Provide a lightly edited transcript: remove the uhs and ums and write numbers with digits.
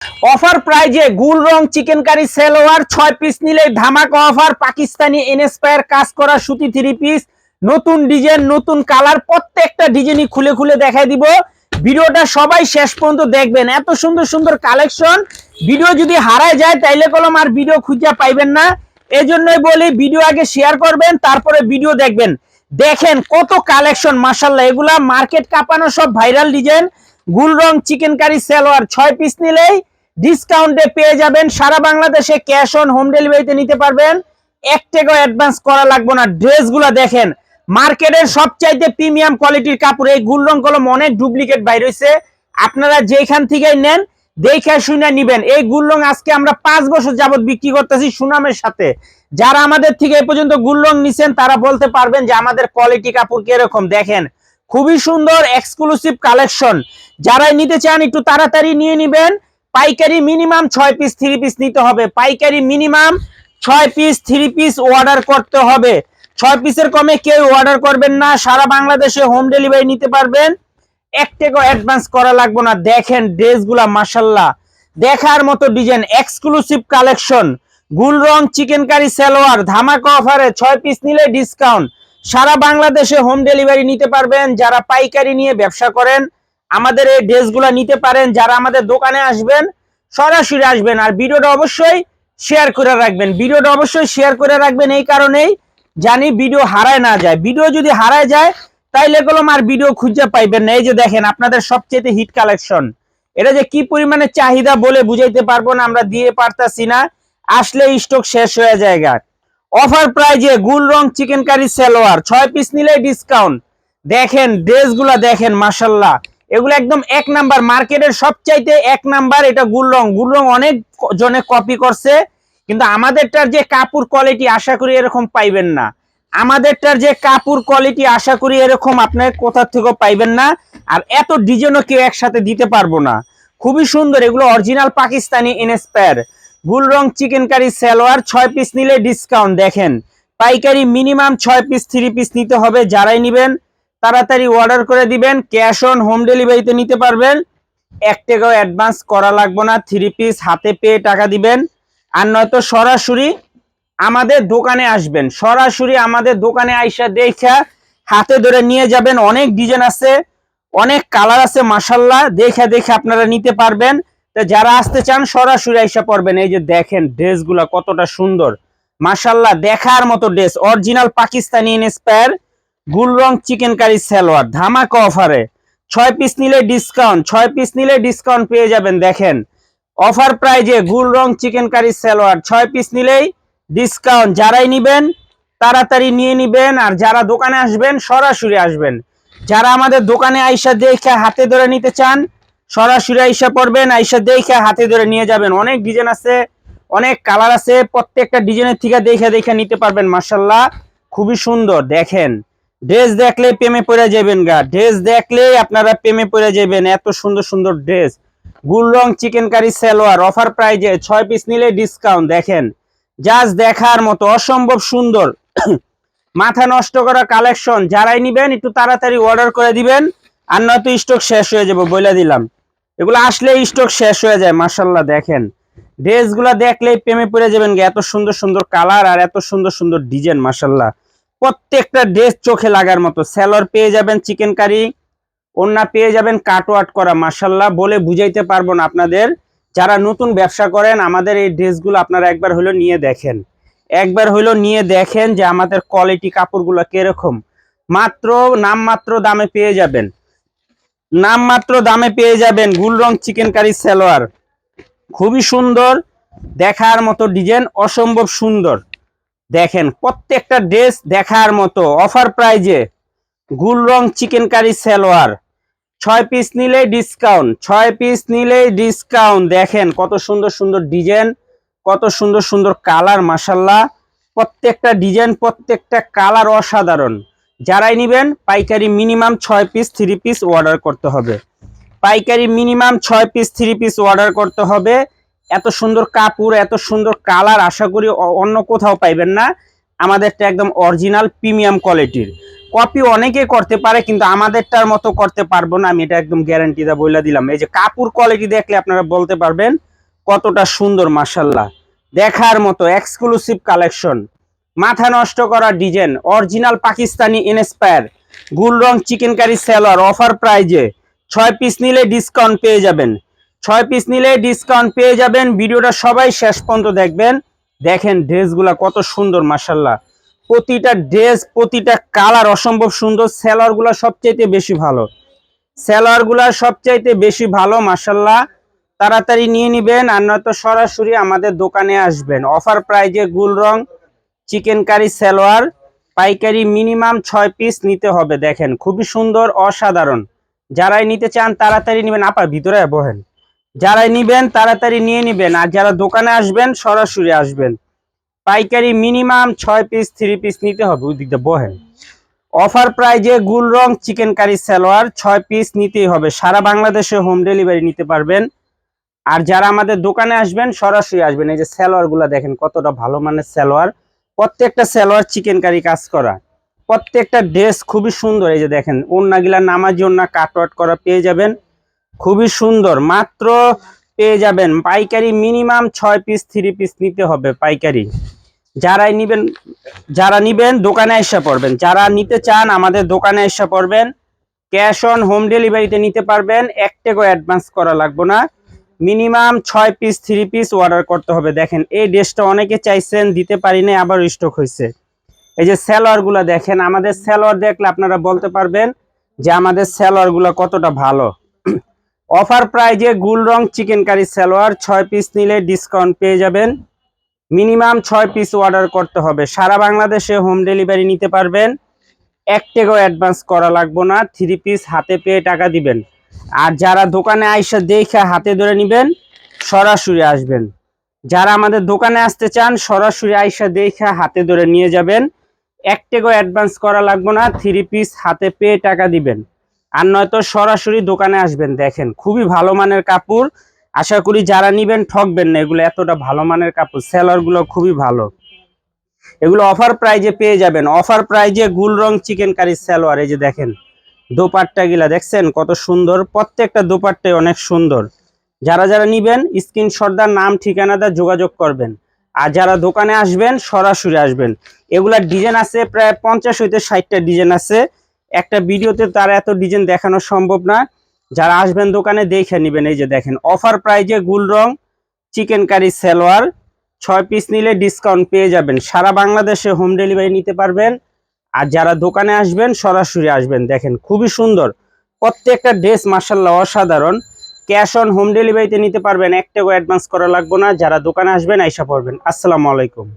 Offer প্রাইজে গুল রং chicken curry salwar 6 piece নিলে ধামাকা অফার। পাকিস্তানি ইনস্পায়ার কাজ করা সুতি 3 পিস, নতুন ডিজাইন নতুন কালার, প্রত্যেকটা ডিজাইনই খুলে খুলে দেখাই দিব। ভিডিওটা সবাই শেষ পর্যন্ত দেখবেন, এত সুন্দর সুন্দর কালেকশন। ভিডিও যদি হারায় যায় তাইলে কলম আর ভিডিও খুঁজে পাইবেন না। এজন্যই বলি ভিডিও আগে শেয়ার করবেন, তারপরে ভিডিও দেখবেন। দেখেন কত কালেকশন, মাশাআল্লাহ, এগুলা মার্কেট কাঁপানো সব ভাইরাল ডিজাইন। গুল রং চিকেন কারি সেলোয়ার 6 পিস নিলেই ডিসকাউন্টে পেয়ে যাবেন। সারা বাংলাদেশে ক্যাশ অন হোম ডেলিভারিতে নিতে পারবেন, 1 টাকাও অ্যাডভান্স করা লাগবে না। ড্রেসগুলো দেখেন, মার্কেটের সবচাইতে প্রিমিয়াম কোয়ালিটির কাপড়। এই গুল রং কলম অনেক ডুপ্লিকেট বাইর হইছে, আপনারা যেখান থেকেই নেন দেখে শুনে নিবেন। এই গুল রং আজকে আমরা 5 বছর যাবত বিক্রি করতেছি সুনামের সাথে। যারা আমাদের থেকে এই পর্যন্ত গুল রং নিছেন তারা বলতে পারবেন যে আমাদের কোয়ালিটি কাপড় কিরকম। দেখেন খুবই সুন্দর এক্সক্লুসিভ কালেকশন, যারাই নিতে চান একটু তাড়াতাড়ি নিয়ে নিবেন। পাইকারি মিনিমাম 6 পিস 3 পিস নিতে হবে, পাইকারি মিনিমাম 6 পিস 3 পিস অর্ডার করতে হবে। 6 পিসের কমে কেউ অর্ডার করবেন না। সারা বাংলাদেশে হোম ডেলিভারি নিতে পারবেন, 1 টাকাও অ্যাডভান্স করা লাগবে না। দেখেন ড্রেসগুলা মাশাআল্লাহ দেখার মতো ডিজাইন, এক্সক্লুসিভ কালেকশন। গুল রং চিকেন কারি সালোয়ার ধামাকা অফারে 6 পিস নিলে ডিসকাউন্ট। সারা বাংলাদেশে হোম ডেলিভারি নিতে পারবেন। যারা পাইকারি নিয়ে ব্যবসা করেন আমাদের এই ড্রেসগুলা নিতে পারেন। যারা আমাদের দোকানে আসবেন সরাসরি আসবেন। আর ভিডিওটা অবশ্যই শেয়ার করে রাখবেন, ভিডিওটা অবশ্যই শেয়ার করে রাখবেন। এই কারণেই জানি ভিডিও হারায় না যায়। ভিডিও যদি হারায় যায় তাইলে কলম আর ভিডিও খুঁজে পাইবেন না। এই যে দেখেন আপনাদের সবচেয়ে হিট কালেকশন, এটা যে কি পরিমাণে চাহিদা বলে বুঝাইতে পারবো না, আমরা দিয়ে পারতাছি না, আসলে স্টক শেষ হয়ে যায়। অফার প্রাইজে গুল রং চিকেন কারি সালোয়ার 6 পিস নিলে ডিসকাউন্ট। দেখেন ড্রেসগুলা দেখেন মাশাআল্লাহ, এগুলো একদম 1 নাম্বার, মার্কেটের সবচাইতে 1 নাম্বার। এটা গুল রং অনেক জনে কপি করছে, কিন্তু আমাদেরটার যে কাপড় কোয়ালিটি আশা করি এরকম পাইবেন না। আমাদেরটার যে কাপড় কোয়ালিটি আশা করি এরকম আপনার কোথা থেকেও পাইবেন না। আর এত ডিজাইনও কেউ একসাথে দিতে পারবো না। খুবই সুন্দর, এগুলো অরিজিনাল পাকিস্তানি ইনস্পায়ার। গুল রং চিকেন কারি সালোয়ার 6 পিস নিলে ডিসকাউন্ট। দেখেন পাইকারি মিনিমাম 6 পিস 3 পিস নিতে হবে। যারাই নিবেন তাড়াতাড়ি অর্ডার করে দিবেন, ক্যাশ অন হোম ডেলিভারিতে নিতে পারবেন, 1 টাকাও অ্যাডভান্স করা লাগবে না। 3 পিস হাতে পেয়ে টাকা দিবেন। আর নয়তো সরাসরি আমাদের দোকানে আসবেন, সরাসরি আমাদের দোকানে আইসা দেখা হাতে ধরে নিয়ে যাবেন। অনেক ডিজাইন আছে, অনেক কালার আছে মাশাআল্লাহ, দেখে দেখে আপনারা নিতে পারবেন। তো যারা আসতে চান সরাসরি আইসা পড়বেন। এই যে দেখেন ড্রেসগুলো কতটা সুন্দর মাশাআল্লাহ, দেখার মতো ড্রেস, অরিজিনাল পাকিস্তানি ইনস্পায়ার। গুল রং চিকেন কারি সালোয়ার ধামাকা অফারে 6 পিস নিলে ডিসকাউন্ট, 6 পিস নিলে ডিসকাউন্ট পেয়ে যাবেন। দেখেন অফার প্রাইজে গুল রং চিকেন কারি সালোয়ার 6 পিস নিলেই ডিসকাউন্ট। যারাই নিবেন তাড়াতাড়ি নিয়ে নিবেন। আর যারা দোকানে আসবেন সরাসরি আসবেন। যারা আমাদের দোকানে আইসা দেখে হাতে ধরে নিতে চান সরাসরি আইসা পড়বেন, আইসা দেখে হাতে ধরে নিয়ে যাবেন। অনেক ডিজাইন আছে, অনেক কালার আছে, প্রত্যেকটা ডিজাইনের থেকে দেখে দেখে নিতে পারবেন। মাশাআল্লাহ খুবই সুন্দর। দেখেন ড্রেস দেখলে প্রেমে পড়ে যাবেন গা, ড্রেস দেখলেই আপনারা প্রেমে পড়ে যাবেন, এত সুন্দর সুন্দর ড্রেস। গুল রং চিকেন কারি সালোয়ার অফার প্রাইজে 6 পিস নিলে ডিসকাউন্ট। দেখেন জাস্ট দেখার মতো অসম্ভব সুন্দর, মাথা নষ্ট করা কালেকশন। যারাই নিবেন একটু তাড়াতাড়ি অর্ডার করে দিবেন, আর নয়তো স্টক শেষ হয়ে যাবে বলে দিলাম। এগুলো আসলে স্টক শেষ হয়ে যায়। মাশাআল্লাহ দেখেন ড্রেসগুলো দেখলেই প্রেমে পড়ে যাবেন, এত সুন্দর সুন্দর কালার আর এত সুন্দর সুন্দর ডিজাইন। মাশাআল্লাহ প্রত্যেকটা ড্রেস চোখে লাগার মতো। সেলর পেয়ে যাবেন চিকেন কারি, ওন্না পেয়ে যাবেন কাটওয়ার্ক করা। মাশাআল্লাহ বলে বুঝাইতে পারবো না আপনাদের। যারা নতুন ব্যবসা করেন আমাদের এই ড্রেসগুলো আপনারা একবার হলো নিয়ে দেখেন, একবার হলো নিয়ে দেখেন যে আমাদের কোয়ালিটি কাপড়গুলো কিরকম। মাত্র নামমাত্র দামে পেয়ে যাবেন, নামমাত্র দামে পেয়ে যাবেন গুল রং চিকেন কারি সালোয়ার। খুবই সুন্দর, দেখার মতো ডিজাইন, অসম্ভব সুন্দর। দেখেন প্রত্যেকটা ড্রেস দেখার মতো। অফার প্রাইজে গুল রং চিকেন কারি সালোয়ার 6 পিস নিলেই ডিসকাউন্ট, 6 পিস নিলেই ডিসকাউন্ট। দেখেন কত সুন্দর সুন্দর ডিজাইন, কত সুন্দর সুন্দর কালার। মাশাআল্লাহ প্রত্যেকটা ডিজাইন প্রত্যেকটা কালার অসাধারণ। যারাই নিবেন পাইকারি মিনিমাম 6 পিস 3 পিস অর্ডার করতে হবে, পাইকারি মিনিমাম 6 পিস 3 পিস অর্ডার করতে হবে। এত সুন্দর কাপড় এত সুন্দর কালার আশা করি অন্য কোথাও পাইবেন না। আমাদেরটা একদম অরিজিনাল প্রিমিয়াম কোয়ালিটির। কপি অনেকে করতে পারে কিন্তু আমাদেরটার মতো করতে পারবো না, আমি এটা একদম গ্যারান্টি দা বলে দিলাম। এই যে কাপড় কোয়ালিটি দেখলে আপনারা বলতে পারবেন কতটা সুন্দর মাশাল্লাহ, দেখার মতো এক্সক্লুসিভ কালেকশন, মাথা নষ্ট করা ডিজাইন, অরিজিনাল পাকিস্তানি ইনস্পায়ার গুল রং চিকেন কারি সেলার অফার প্রাইজে 6 পিস নিলে ডিসকাউন্ট পেয়ে যাবেন। 6 পিস নিলে ডিসকাউন্ট পেয়ে যাবেন। ভিডিওটা সবাই শেষ পর্যন্ত দেখবেন। দেখেন ড্রেসগুলা কত সুন্দর মাশাল্লাহ, প্রতিটা ড্রেস প্রতিটা কালার অসম্ভব সুন্দর। সেলারগুলা সবচাইতে বেশি ভালো, সেলারগুলা সবচাইতে বেশি ভালো মাশাল্লাহ। তাড়াতাড়ি নিয়ে নিবেন, আর নয়তো সরাসরি আমাদের দোকানে আসবেন। অফার প্রাইজে গুল রং চিকেন কারি সালোয়ার পাইকারি মিনিমাম 6 পিস নিতে হবে। দেখেন খুবই সুন্দর, অসাধারণ। যারাই নিতে চান তাড়াতাড়ি নেবেন। আপা ভিতরে বহেন, যারাই নিবেন তাড়াতাড়ি নিয়ে নিবেন। আর যারা দোকানে আসবেন সরাসরি আসবেন। পাইকারি মিনিমাম 6 পিস 3 পিস নিতে হবে। ওই দিকটা বহেন। অফার প্রাইজে গুল রং চিকেন কারি সালোয়ার 6 পিস নিতেই হবে। সারা বাংলাদেশে হোম ডেলিভারি নিতে পারবেন। আর যারা আমাদের দোকানে আসবেন সরাসরি আসবেন। এই যে সালোয়ার গুলা দেখেন কতটা ভালো মানের সালোয়ার, প্রত্যেকটা সালোয়ার চিকেন কারি কাজ করা, প্রত্যেকটা ড্রেস খুবই সুন্দর। এই যে দেখেন ওন্নাগুলা নামাজি ওন্না কাটওয়ার্ক করা পেয়ে যাবেন, খুবই সুন্দর। মাত্র পেয়ে যাবেন পাইকারি মিনিমাম 6 পিস 3 পিস নিতে হবে পাইকারি। যারা নিবেন দোকানে এসে পড়বেন। যারা নিতে চান আমাদের দোকানে এসে পড়বেন। ক্যাশ অন হোম ডেলিভারিতে নিতে পারবেন। 1 টাকাও অ্যাডভান্স করা লাগবে না। মিনিমাম 6 পিস 3 পিস অর্ডার করতে হবে। দেখেন এই ড্রেসটা অনেকে চাইছেন, দিতে পারি না, আবার স্টক হয়েছে। এই যে সালোয়ার গুলা দেখেন, আমাদের সালোয়ার দেখলে আপনারা বলতে পারবেন যে আমাদের সালোয়ার গুলা কতটা ভালো। অফার প্রাইজে গুল রং চিকেন কারি সালোয়ার 6 পিস নিলে ডিসকাউন্ট পেয়ে যাবেন। মিনিমাম 6 পিস অর্ডার করতে হবে। সারা বাংলাদেশে হোম ডেলিভারি নিতে পারবেন। 1 টাকাও অ্যাডভান্স করা লাগবে না। 3 পিস হাতে পেয়ে টাকা দিবেন। আর যারা দোকানে আইসা দেখে হাতে ধরে নিবেন সরাসরি আসবেন। যারা আমাদের দোকানে আসতে চান সরাসরি আইসা দেখে হাতে ধরে নিয়ে যাবেন। 1 টাকাও অ্যাডভান্স করা লাগবে না। 3 পিস হাতে পেয়ে টাকা দিবেন। আর নয়তো সরাসরি দোকানে আসবেন। দেখেন খুবই ভালো মানের কাপড়, আশা করি যারা নিবেন ঠকবেন না। এগুলো এতটা ভালো মানের কাপড়, সেলার গুলো খুবই ভালো। এগুলো অফার প্রাইজে পেয়ে যাবেন। অফার প্রাইজে গুল রং চিকেন কারি সালোয়ার। এই যে দেখেন দোপাট্টা গিলা দেখছেন কত সুন্দর, প্রত্যেকটা দোপাট্টাই অনেক সুন্দর। যারা যারা নিবেন স্ক্রিনশট দা নাম ঠিকানা দা যোগাযোগ করবেন। আর যারা দোকানে আসবেন সরাসরি আসবেন। এগুলার ডিজাইন আছে প্রায় 50 হইতে 60টা ডিজাইন আছে। একটা ভিডিওতে তার এত ডিজাইন দেখানো সম্ভব না। যারা আসবেন দোকানে দেখে নিবেন। এই যে দেখেন অফার প্রাইজে গুল রং চিকেন কারি সালোয়ার 6 পিস নিলে ডিসকাউন্ট পেয়ে যাবেন। সারা বাংলাদেশে হোম ডেলিভারি নিতে পারবেন। আর যারা দোকানে আসবেন সরাসরি আসবেন। দেখেন খুবই সুন্দর, প্রত্যেকটা ড্রেস মাশাআল্লাহ অসাধারণ। ক্যাশ অন হোম ডেলিভারিতে নিতে পারবেন। 1 টাকাও অ্যাডভান্স করা লাগবে না। যারা দোকানে আসবেন আইসা পড়বেন। আসসালামু আলাইকুম।